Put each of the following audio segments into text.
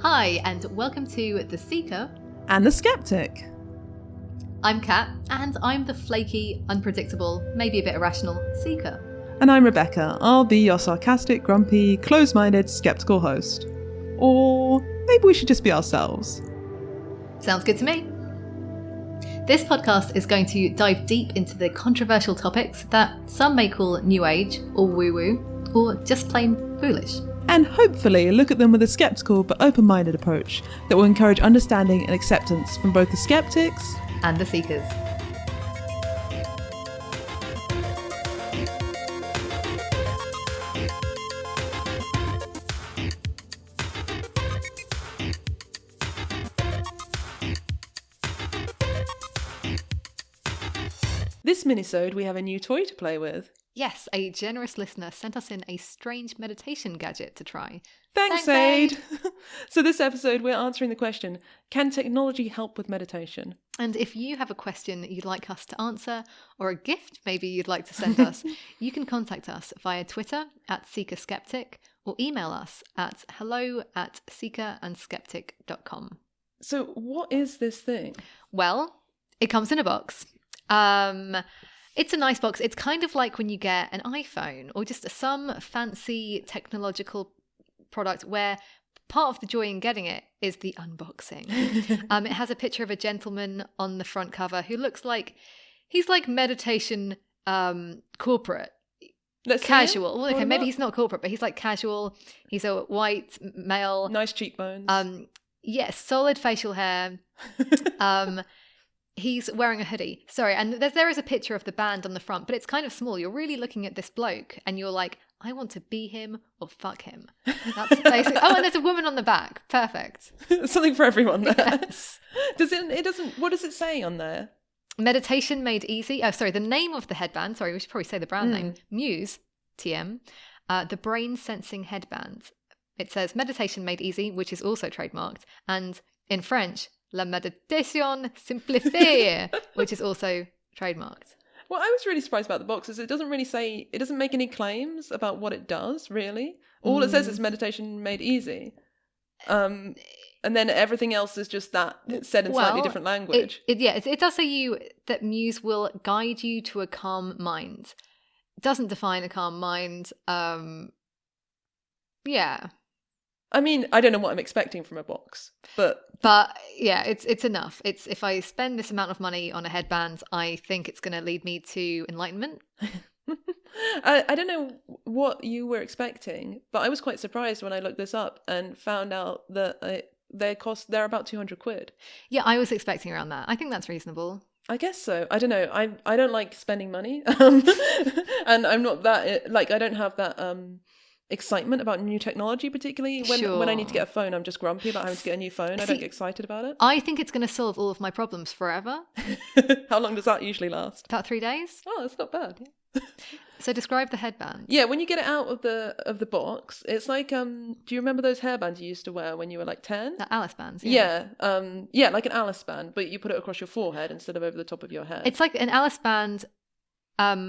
Hi, and welcome to The Seeker and The Skeptic. I'm Kat, and I'm the flaky, unpredictable, maybe a bit irrational Seeker. And I'm Rebecca. I'll be your sarcastic, grumpy, close-minded, skeptical host. Or maybe we should just be ourselves. Sounds good to me. This podcast is going to dive deep into the controversial topics that some may call new age, or woo-woo, or just plain foolish. And hopefully look at them with a skeptical but open-minded approach that will encourage understanding and acceptance from both the skeptics and the seekers. This minisode we have a new toy to play with. Yes, a generous listener sent us in a strange meditation gadget to try. Thanks, Aid! So this episode we're answering the question, can technology help with meditation? And if you have a question you'd like us to answer, or a gift maybe you'd like to send us, you can contact us via Twitter @SeekerSkeptic or email us at hello@seekerandskeptic.com. So what is this thing? Well, it comes in a box. It's a nice box. It's kind of like when you get an iPhone or just some fancy technological product where part of the joy in getting it is the unboxing. It has a picture of a gentleman on the front cover who looks like he's like meditation corporate. Casual. Well, okay, maybe he's not corporate, but he's like casual. He's a white male. Nice cheekbones. Yes, solid facial hair. He's wearing a hoodie. Sorry, and there is a picture of the band on the front, but it's kind of small. You're really looking at this bloke and you're like, I want to be him or fuck him. That's basically. Oh, and there's a woman on the back. Perfect. Something for everyone there. Yes. What does it say on there? Meditation made easy. Oh, sorry, the name of the headband. Sorry, we should probably say the brand name. Muse, TM, the brain sensing headband. It says meditation made easy, which is also trademarked. And in French, La Méditation Simplifiée, which is also trademarked. What I was really surprised about the box is it doesn't make any claims about what it does, really. All it says is meditation made easy. And then everything else is just that. It's said in slightly different language. It does say that Muse will guide you to a calm mind. It doesn't define a calm mind. Yeah. I mean, I don't know what I'm expecting from a box, but yeah, it's enough. It's if I spend this amount of money on a headband, I think it's going to lead me to enlightenment. I don't know what you were expecting, but I was quite surprised when I looked this up and found out that they're about 200 quid. Yeah, I was expecting around that. I think that's reasonable. I guess so. I don't know. I don't like spending money, and I'm not that I don't have that excitement about new technology, particularly when I need to get a phone. I'm just grumpy about having to get a new phone. I don't get excited about it. I think it's going to solve all of my problems forever. How long does that usually last? About 3 days. Oh, that's not bad. Yeah. So describe the headband. Yeah, when you get it out of the box, it's like do you remember those hairbands you used to wear when you were like 10? The Alice bands. Yeah, like an Alice band, but you put it across your forehead instead of over the top of your head. It's like an Alice band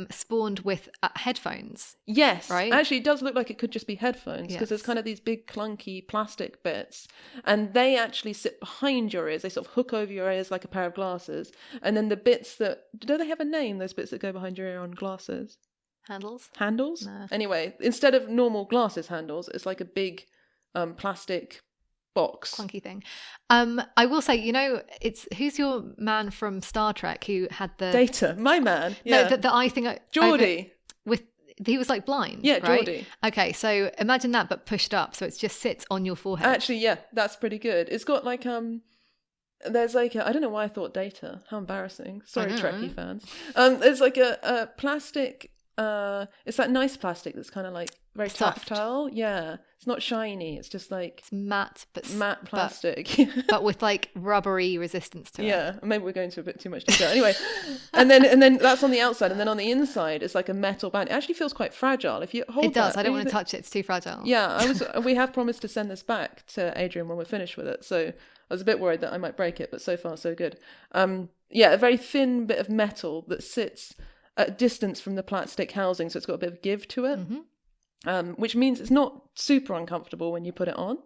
spawned with headphones. Yes, right? Actually, it does look like it could just be headphones because there's kind of these big clunky plastic bits, and they actually sit behind your ears. They sort of hook over your ears like a pair of glasses, and then the bits that do they have a name? Those bits that go behind your ear on glasses. Handles? No. Anyway, instead of normal glasses handles, it's like a big plastic box. Clunky thing. I will say, it's who's your man from Star Trek who had the Data? My man. Yeah. No, the eye thing. Geordie. He was like blind. Yeah, right? Geordie. Okay, so imagine that, but pushed up, so it just sits on your forehead. Actually, yeah, that's pretty good. It's got like there's like I don't know why I thought Data. How embarrassing. Sorry, Trekkie fans. There's like a plastic. It's that nice plastic that's kind of like very tactile. Yeah, it's not shiny. It's just like it's matte plastic, but with like rubbery resistance to it. Yeah, maybe we're going to a bit too much detail. Anyway, and then that's on the outside, and then on the inside it's like a metal band. It actually feels quite fragile. If you hold it does. That, I don't want to touch it. It's too fragile. Yeah, we have promised to send this back to Adrian when we're finished with it. So I was a bit worried that I might break it, but so far so good. Yeah, a very thin bit of metal that sits at a distance from the plastic housing, so it's got a bit of give to it, which means it's not super uncomfortable when you put it on.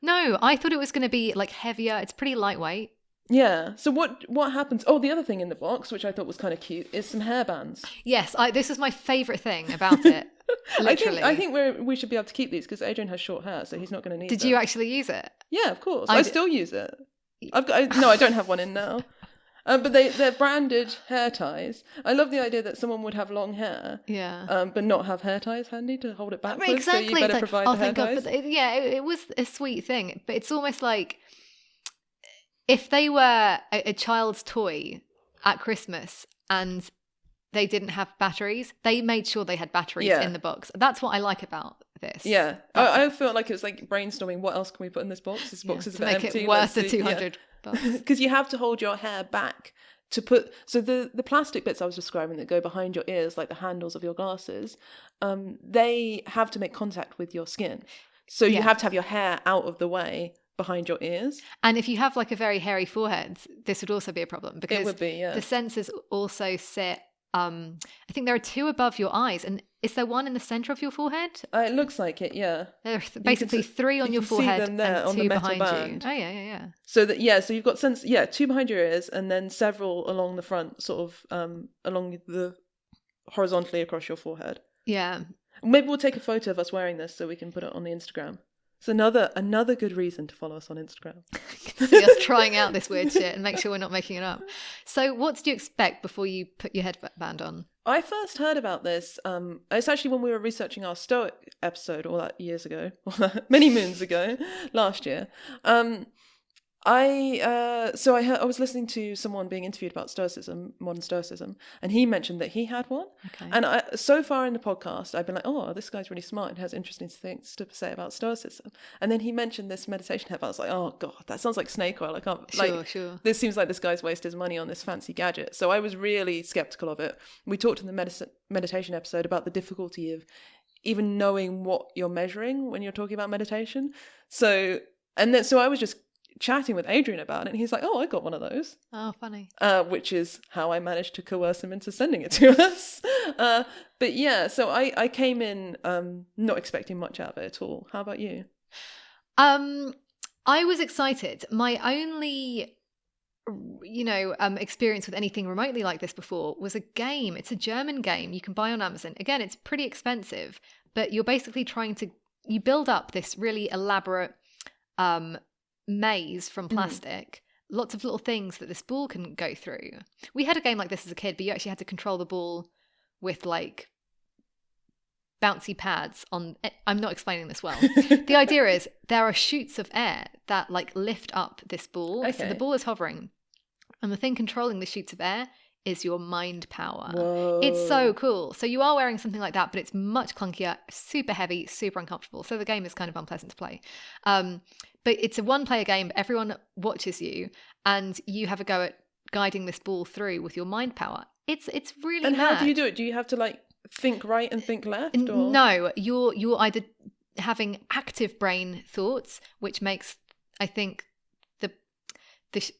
No, I thought it was going to be like heavier. It's pretty lightweight. Yeah. So what happens? Oh, the other thing in the box, which I thought was kind of cute, is some hairbands. Yes, this is my favourite thing about it. Literally. I think we should be able to keep these because Adrian has short hair, so he's not going to need Did them. you actually use it? Yeah, of course. I still use it. No, I don't have one in now. But they're branded hair ties. I love the idea that someone would have long hair, but not have hair ties handy to hold it backwards. Exactly. So you better provide the hair ties. But it was a sweet thing. But it's almost like if they were a child's toy at Christmas and they didn't have batteries, they made sure they had batteries in the box. That's what I like about this. Yeah. I felt like it was like brainstorming, what else can we put in this box? This box is a bit empty. To make it worth the 200 bucks. Because you have to hold your hair back to put... So the plastic bits I was describing that go behind your ears, like the handles of your glasses, they have to make contact with your skin. So you have to have your hair out of the way behind your ears. And if you have like a very hairy forehead, this would also be a problem because it would be, the sensors also sit... I think there are 2 above your eyes, and is there one in the center of your forehead? It looks like it, yeah. There are basically 3 on your forehead and 2 behind you. Oh yeah. So so you've got 2 behind your ears, and then several along the front, sort of along the horizontally across your forehead. Yeah. Maybe we'll take a photo of us wearing this so we can put it on the Instagram. It's another good reason to follow us on Instagram. You can see us trying out this weird shit and make sure we're not making it up. So what did you expect before you put your headband on? I first heard about this. It's actually when we were researching our Stoic episode all that years ago, many moons ago, last year. I was listening to someone being interviewed about Stoicism, modern Stoicism, and he mentioned that he had one. Okay. And so far in the podcast, I've been like, oh, this guy's really smart and has interesting things to say about Stoicism. And then he mentioned this meditation headband. I was like, oh god, that sounds like snake oil. I can't. Sure. This seems like this guy's wasted his money on this fancy gadget. So I was really skeptical of it. We talked in the meditation episode about the difficulty of even knowing what you're measuring when you're talking about meditation. So I was just chatting with Adrian about it, and he's like, oh, I got one of those. Oh, funny. Which is how I managed to coerce him into sending it to us. But yeah, so I came in not expecting much out of it at all. How about you? I was excited. My only experience with anything remotely like this before was a game. It's a German game you can buy on Amazon. Again, it's pretty expensive, but you're basically you build up this really elaborate maze from plastic, lots of little things that this ball can go through. We had a game like this as a kid, but you actually had to control the ball with like bouncy pads on. I'm not explaining this well. The idea is there are chutes of air that like lift up this ball. Okay. So the ball is hovering, and the thing controlling the chutes of air is your mind power. Whoa. It's so cool. So you are wearing something like that, but it's much clunkier, super heavy, super uncomfortable. So the game is kind of unpleasant to play. But it's a one-player game. Everyone watches you, and you have a go at guiding this ball through with your mind power. It's really and mad. How do you do it? Do you have to like think right and think left? Or? No, you're either having active brain thoughts, which makes, I think,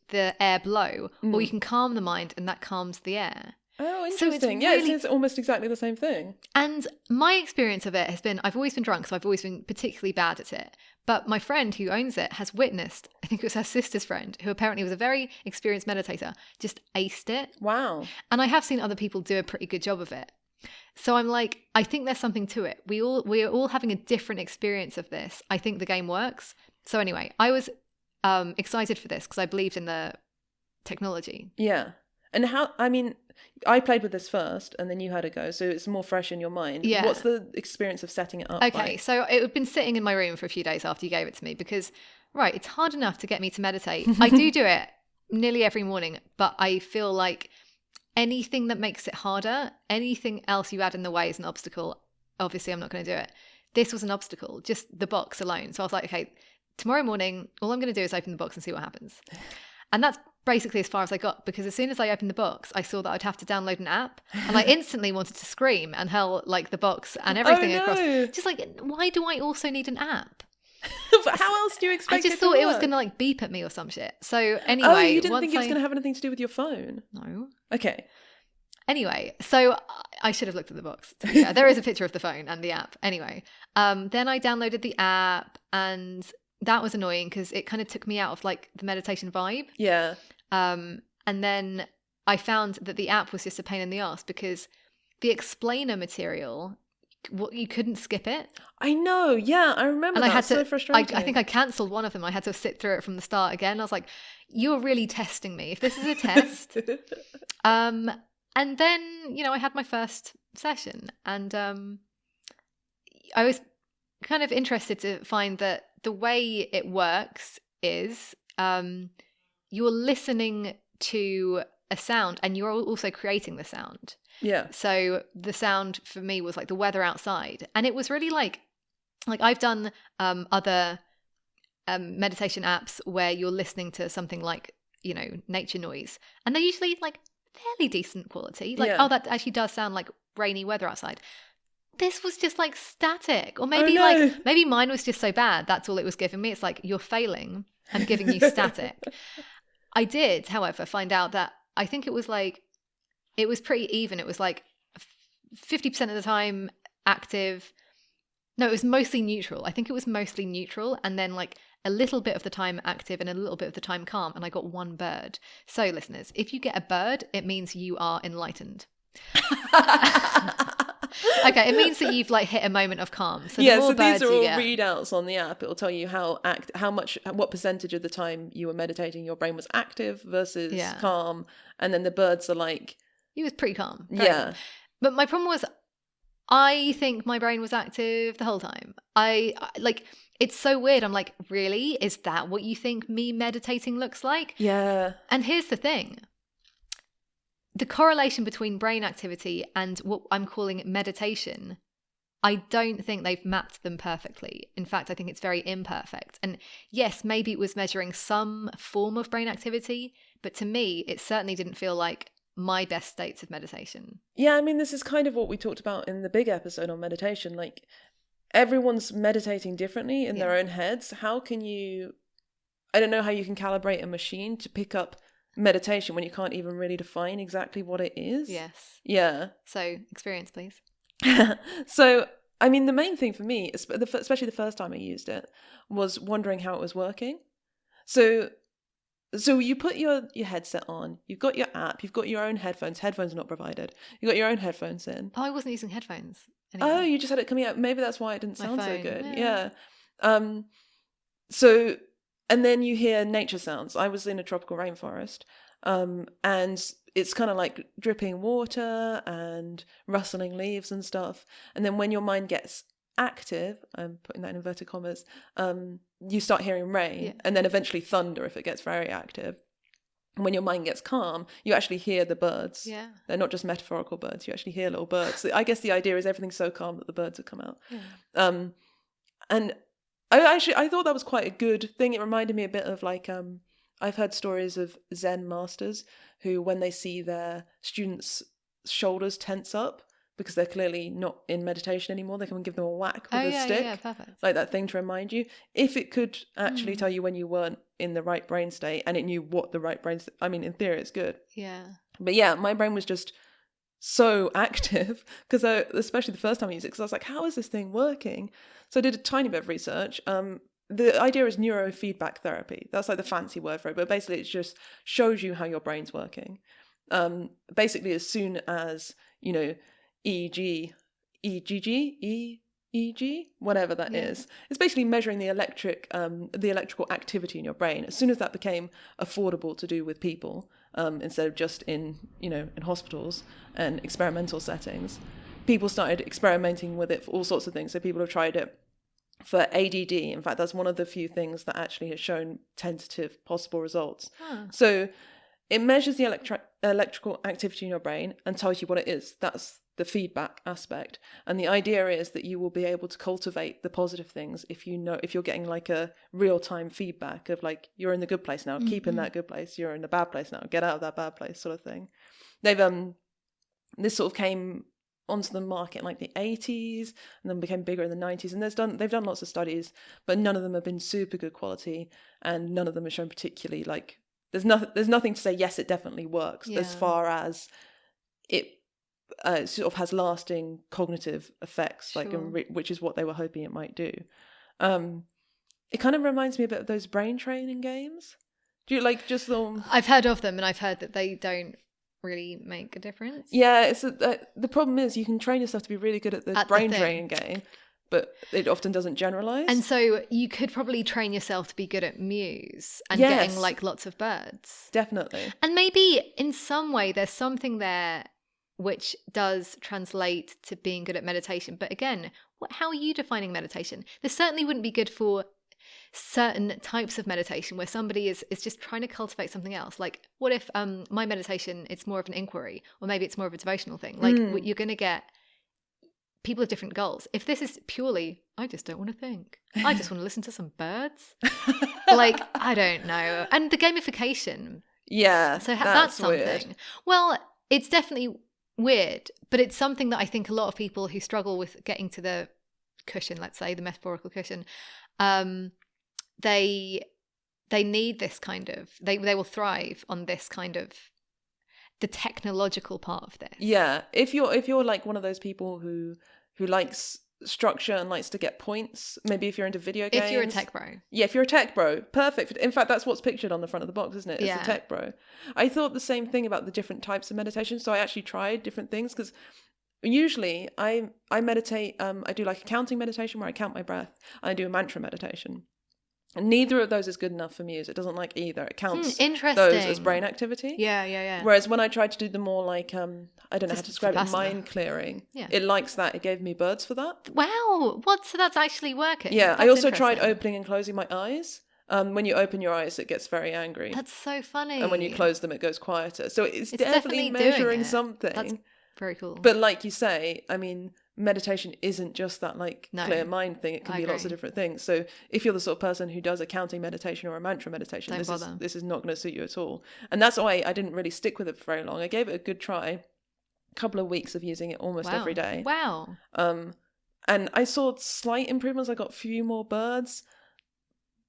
the air blow, or you can calm the mind, and that calms the air. Oh, interesting. So it's almost exactly the same thing. And my experience of it has been, I've always been drunk, so I've always been particularly bad at it. But my friend who owns it has witnessed, I think it was her sister's friend, who apparently was a very experienced meditator, just aced it. Wow. And I have seen other people do a pretty good job of it. So I'm like, I think there's something to it. We're all having a different experience of this. I think the game works. So anyway, I was excited for this because I believed in the technology. Yeah. And I played with this first and then you had a go, so it's more fresh in your mind. Yeah. What's the experience of setting it up? Okay, so it had been sitting in my room for a few days after you gave it to me because, right, it's hard enough to get me to meditate. I do it nearly every morning, but I feel like anything that makes it harder, anything else you add in the way is an obstacle. Obviously, I'm not going to do it. This was an obstacle, just the box alone. So I was like, okay, tomorrow morning, all I'm going to do is open the box and see what happens. And that's basically as far as I got, because as soon as I opened the box, I saw that I'd have to download an app, and I instantly wanted to scream and hurl like the box and everything across. Just like, why do I also need an app? But how else do you expect it to I just thought work? it was going to like beep at me or some shit. So anyway, you didn't think it was going to have anything to do with your phone? No. Okay. Anyway, so I should have looked at the box. To be fair. There is a picture of the phone and the app. Anyway, then I downloaded the app, and that was annoying because it kind of took me out of like the meditation vibe. Yeah. And then I found that the app was just a pain in the ass because the explainer material, you couldn't skip it. I know. Yeah, I remember And that. I had So to, frustrating. I think I cancelled one of them. I had to sit through it from the start again. I was like, you're really testing me. If this is a test. And then, I had my first session, and I was kind of interested to find that the way it works is you're listening to a sound and you're also creating the sound. Yeah. So the sound for me was like the weather outside, and it was really like I've done other meditation apps where you're listening to something like nature noise, and they're usually like fairly decent quality. Like, oh, that actually does sound like rainy weather outside. This was just like static, or maybe maybe mine was just so bad that's all it was giving me. It's like, you're failing. I'm giving you static. I did, however, find out that I think it was pretty even. It was like 50% of the time active. No, it was mostly neutral. I think it was mostly neutral, and then like a little bit of the time active and a little bit of the time calm, and I got one bird. So listeners, if you get a bird, it means you are enlightened. Okay, it means that you've like hit a moment of calm. So yeah, so these are all readouts on the app. It will tell you what percentage of the time you were meditating your brain was active versus calm, and then the birds are like, he was pretty calm. Yeah, but my problem was, I think my brain was active the whole time. I like, it's so weird. I'm like, really? Is that what you think me meditating looks like? Yeah. And here's the thing. The correlation between brain activity and what I'm calling meditation, I don't think they've mapped them perfectly. In fact, I think it's very imperfect. And yes, maybe it was measuring some form of brain activity, but to me, it certainly didn't feel like my best states of meditation. Yeah, I mean, this is kind of what we talked about in the big episode on meditation. Like, everyone's meditating differently in their own heads. How can you... I don't know how you can calibrate a machine to pick up meditation when you can't even really define exactly what it is. Yes. Yeah. So, experience, please. So, I mean, the main thing for me, especially the first time I used it, was wondering how it was working. So you put your headset on, you've got your app, you've got your own headphones. Headphones are not provided. You've got your own headphones in. Oh, I wasn't using headphones anymore. Oh, you just had it coming out. Maybe that's why it didn't sound so good. Yeah. So, and then you hear nature sounds. I was in a tropical rainforest, and it's kind of like dripping water and rustling leaves and stuff. And then when your mind gets active, I'm putting that in inverted commas, you start hearing rain, and then eventually thunder if it gets very active. And when your mind gets calm, you actually hear the birds. Yeah. They're not just metaphorical birds. You actually hear little birds. I guess the idea is everything's so calm that the birds would come out. Yeah. And I thought that was quite a good thing. It reminded me a bit of like, I've heard stories of Zen masters who, when they see their students' shoulders tense up because they're clearly not in meditation anymore, they can give them a whack with a stick. Yeah, perfect. Like that thing to remind you. If it could actually tell you when you weren't in the right brain state, and it knew what the right brain state, I mean, in theory, it's good. Yeah. But yeah, my brain was just so active because especially the first time I used it, because I was like, how is this thing working? So I did a tiny bit of research. The idea is neurofeedback therapy. That's like the fancy word for it, but basically it just shows you how your brain's working. Basically, as soon as, EEG, whatever that is. It's basically measuring the electrical activity in your brain. As soon as that became affordable to do with people, instead of just in hospitals and experimental settings, people started experimenting with it for all sorts of things. So people have tried it for ADD. In fact, that's one of the few things that actually has shown tentative possible results. So it measures the electrical activity in your brain and tells you what it is. That's the feedback aspect. And the idea is that you will be able to cultivate the positive things if you're getting like a real-time feedback of like, you're in the good place now, keep in that good place, you're in the bad place now, get out of that bad place, sort of thing. They've this sort of came onto the market in like the 80s and then became bigger in the 90s, and they've done lots of studies, but none of them have been super good quality, and none of them have shown particularly like, there's nothing to say yes it definitely works as far as it sort of has lasting cognitive effects, like which is what they were hoping it might do. It kind of reminds me a bit of those brain training games. Do you like just the... I've heard of them, and I've heard that they don't really make a difference. Yeah, the problem is you can train yourself to be really good at the brain training game, but it often doesn't generalize. And so you could probably train yourself to be good at Muse and getting like lots of birds. Definitely. And maybe in some way there's something there which does translate to being good at meditation. But again, how are you defining meditation? This certainly wouldn't be good for certain types of meditation where somebody is just trying to cultivate something else. Like, what if my meditation, it's more of an inquiry, or maybe it's more of a devotional thing? Like, you're going to get people with different goals. If this is purely, I just don't want to think, I just want to listen to some birds, like, I don't know. And the gamification. Yeah, so that's something. Weird. Well, it's definitely weird, but it's something that I think a lot of people who struggle with getting to the cushion, let's say the metaphorical cushion, they need this kind of, they will thrive on this kind of the technological part of this. Yeah, if you're like one of those people who likes structure and likes to get points, maybe if you're into video games. If you're a tech bro. Yeah, if you're a tech bro, perfect. In fact, that's what's pictured on the front of the box, isn't it? It's a tech bro. I thought the same thing about the different types of meditation, so I actually tried different things, because usually I meditate, I do like a counting meditation where I count my breath, and I do a mantra meditation. And neither of those is good enough for Muse. It doesn't like either. It counts those as brain activity. Yeah. Whereas when I tried to do the more like, I don't know how to describe it, mind clearing, it likes that. It gave me birds for that. Wow. So that's actually working? Yeah. I also tried opening and closing my eyes. When you open your eyes, it gets very angry. That's so funny. And when you close them, it goes quieter. So it's definitely measuring something. That's very cool. But like you say, I mean, meditation isn't just that like clear mind thing. It can be lots of different things. So if you're the sort of person who does a counting meditation or a mantra meditation, this is not going to suit you at all. And that's why I didn't really stick with it for very long. I gave it a good try, a couple of weeks of using it almost every day. Wow. And I saw slight improvements. I got a few more birds,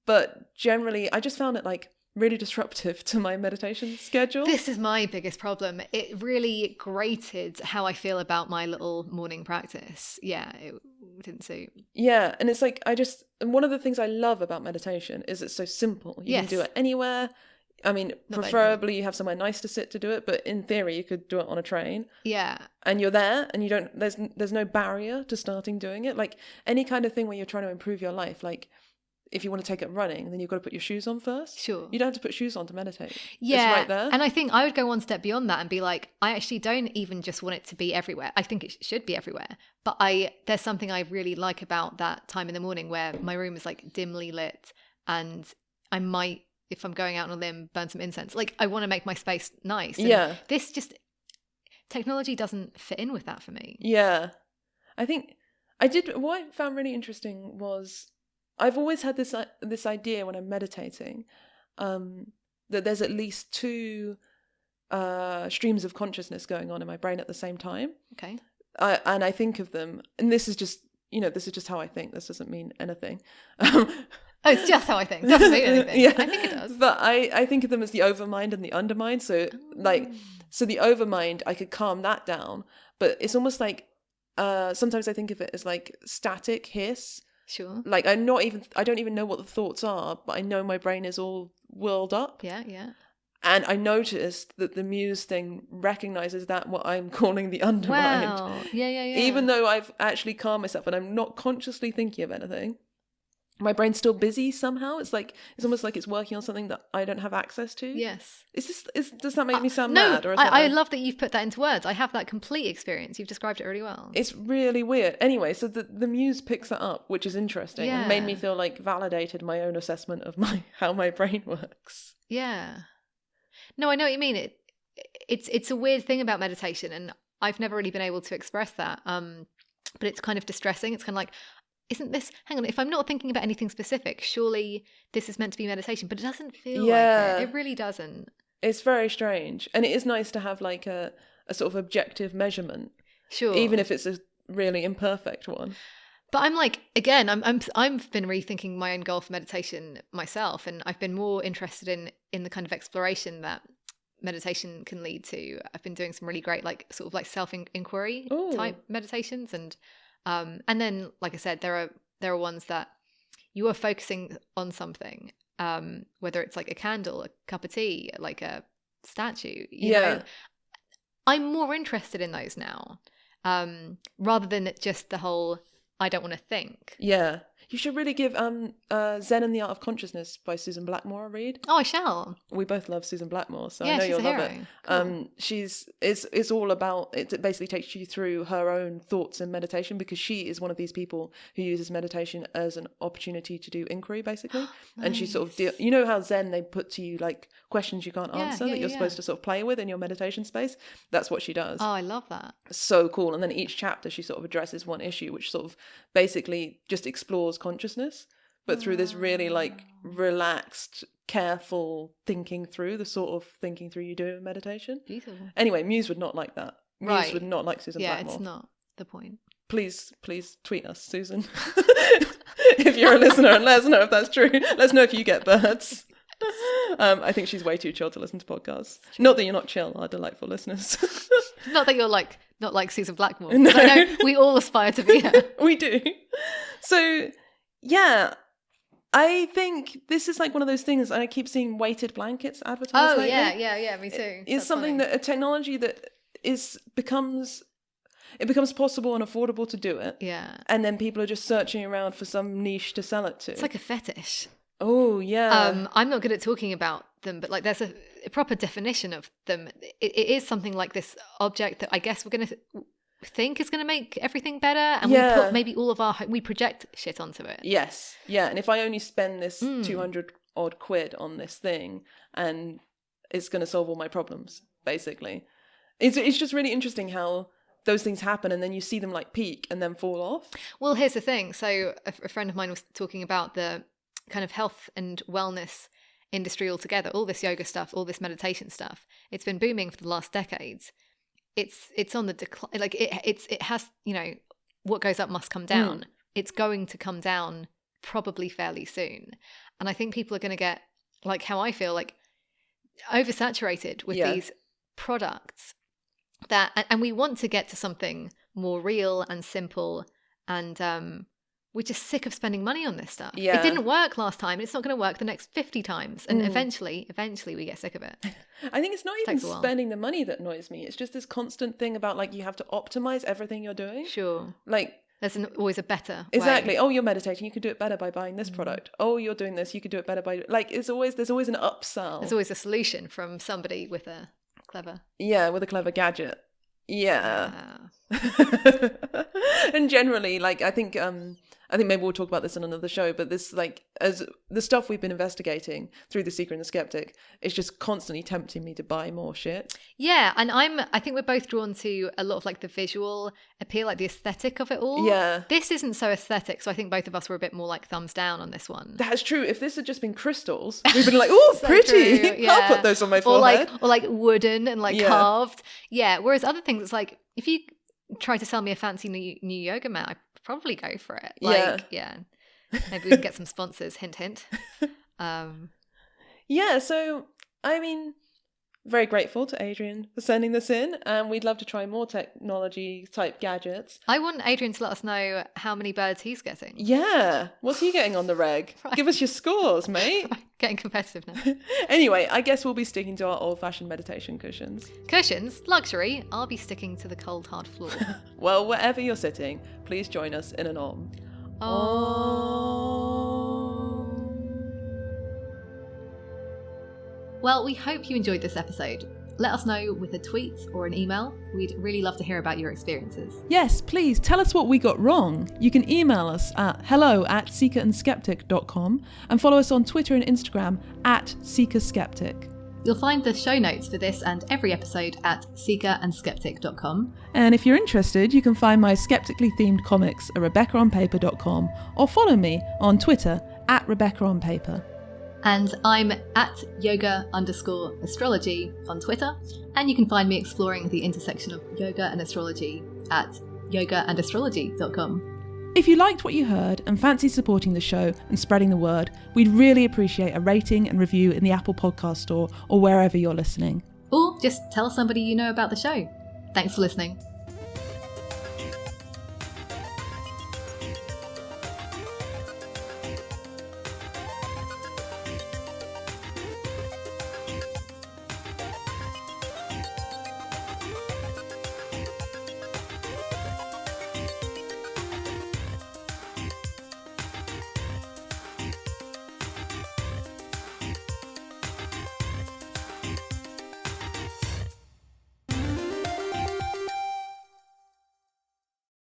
but generally I just found it like really disruptive to my meditation schedule. This is my biggest problem. It really grated how I feel about my little morning practice. Yeah, it didn't suit. Yeah, and it's like and one of the things I love about meditation is it's so simple. You can do it anywhere. I mean, preferably you have somewhere nice to sit to do it, but in theory you could do it on a train. Yeah. And you're there and you don't, there's no barrier to starting doing it. Like any kind of thing where you're trying to improve your life, like if you want to take up running, then you've got to put your shoes on first. Sure. You don't have to put shoes on to meditate. Yeah. It's right there. And I think I would go one step beyond that and be like, I actually don't even just want it to be everywhere. I think it should be everywhere. But there's something I really like about that time in the morning where my room is like dimly lit, and I might, if I'm going out on a limb, burn some incense. Like I want to make my space nice. And this just, technology doesn't fit in with that for me. Yeah. I think what I found really interesting was, I've always had this idea when I'm meditating, that there's at least two streams of consciousness going on in my brain at the same time. Okay. And I think of them, and this is just how I think. This doesn't mean anything. Oh, it's just how I think. It doesn't mean anything. Yeah. I think it does. But I think of them as the overmind and the undermind. So so the overmind, I could calm that down, but it's almost like sometimes I think of it as like static hiss. Sure. Like I don't even know what the thoughts are, but I know my brain is all whirled up. Yeah. And I noticed that the Muse thing recognizes that, what I'm calling the undermind. Wow. Yeah. Even though I've actually calmed myself and I'm not consciously thinking of anything, my brain's still busy somehow. It's almost like it's working on something that I don't have access to. Yes. Does that make me sound mad? Or I love that you've put that into words. I have that complete experience. You've described it really well. It's really weird. Anyway, so the Muse picks that up, which is interesting, and made me feel like validated my own assessment of how my brain works. Yeah. No, I know what you mean. It's a weird thing about meditation, and I've never really been able to express that. But it's kind of distressing. It's kind of like, isn't this, hang on, if I'm not thinking about anything specific, surely this is meant to be meditation, but it doesn't feel like it. It really doesn't. It's very strange. And it is nice to have like a sort of objective measurement. Sure. Even if it's a really imperfect one. But I'm like, again, I've been rethinking my own goal for meditation myself, and I've been more interested in the kind of exploration that meditation can lead to. I've been doing some really great like sort of like self-inquiry type meditations, and then like I said, there are ones that you are focusing on something, whether it's like a candle, a cup of tea, like a statue, you know, I'm more interested in those now, rather than just the whole, I don't want to think. Yeah. You should really give Zen and the Art of Consciousness by Susan Blackmore a read. Oh, I shall. We both love Susan Blackmore, so Yeah, I know she's you'll a love hero. it. Cool. It's all about, it basically takes you through her own thoughts and meditation, because she is one of these people who uses meditation as an opportunity to do inquiry, basically. Nice. And she sort of, you know how Zen, they put to you like questions you can't answer that you're supposed to sort of play with in your meditation space? That's what she does. Oh, I love that. So cool. And then each chapter she sort of addresses one issue, which sort of basically just explores consciousness, but through this really like relaxed, careful thinking through, the sort of thinking through you do in meditation. Beautiful. Anyway, Muse would not like that. Muse Right. would not like Susan Blackmore. Yeah, it's not the point. Please tweet us, Susan. If you're a listener, and let us know if that's true. Let us know if you get birds. I think she's way too chill to listen to podcasts. Not that you're not chill, our delightful listeners. Not that you're like not like Susan Blackmore. No. I know we all aspire to be her. We do. So, yeah. I think this is like one of those things, and I keep seeing weighted blankets advertised lately. Yeah, me too. It's something that a technology that becomes possible and affordable to do it. Yeah. And then people are just searching around for some niche to sell it to. It's like a fetish. Oh, yeah. I'm not good at talking about them, but like there's a proper definition of them. It is something like this object that I guess we're going to think is going to make everything better, and we put maybe all of we project shit onto it. Yes. Yeah. And if I only spend this 200 odd quid on this thing, and it's going to solve all my problems, basically. It's just really interesting how those things happen, and then you see them like peak and then fall off. Well, here's the thing. So a friend of mine was talking about the kind of health and wellness industry altogether, all this yoga stuff, all this meditation stuff. It's been booming for the last decades. It's on the decline. Like it has, you know, what goes up must come down. It's going to come down probably fairly soon. And I think people are going to get, like how I feel, like oversaturated with these products that, and we want to get to something more real and simple, and we're just sick of spending money on this stuff. Yeah. It didn't work last time. It's not going to work the next 50 times. And eventually we get sick of it. I think it's not even spending the money that annoys me. It's just this constant thing about like you have to optimize everything you're doing. Sure. Like there's always a better Exactly. way. Oh, you're meditating. You could do it better by buying this product. Oh, you're doing this. You could do it better by like there's always an upsell. There's always a solution from somebody with a clever clever gadget. Yeah. And generally, like I think maybe we'll talk about this in another show, but this, like, as the stuff we've been investigating through The Seeker and the Skeptic, is just constantly tempting me to buy more shit. Yeah, and I think we're both drawn to a lot of like the visual appeal, like the aesthetic of it all. Yeah. This isn't so aesthetic, so I think both of us were a bit more like thumbs down on this one. That's true. If this had just been crystals, we've been like, oh, so pretty. True, yeah. I'll put those on my forehead. Or like wooden and like carved. Yeah, whereas other things, it's like, if you try to sell me a fancy new yoga mat, I'd probably go for it. Like, maybe we can get some sponsors, hint, hint. Yeah, so, I mean, very grateful to Adrian for sending this in, and we'd love to try more technology-type gadgets. I want Adrian to let us know how many birds he's getting. Yeah, what's he getting on the reg? Right. Give us your scores, mate. Getting competitive now. Anyway, I guess we'll be sticking to our old-fashioned meditation cushions. Cushions? Luxury? I'll be sticking to the cold, hard floor. Well, wherever you're sitting, please join us in an Om. Well, we hope you enjoyed this episode. Let us know with a tweet or an email. We'd really love to hear about your experiences. Yes, please tell us what we got wrong. You can email us at hello@seekerandskeptic.com and follow us on Twitter and Instagram @seekerskeptic. You'll find the show notes for this and every episode at seekerandskeptic.com. And if you're interested, you can find my skeptically themed comics at rebeccaonpaper.com or follow me on Twitter @RebeccaOnPaper. And I'm at yoga_astrology on Twitter. And you can find me exploring the intersection of yoga and astrology at yogaandastrology.com. If you liked what you heard and fancy supporting the show and spreading the word, we'd really appreciate a rating and review in the Apple Podcast Store or wherever you're listening. Or just tell somebody you know about the show. Thanks for listening.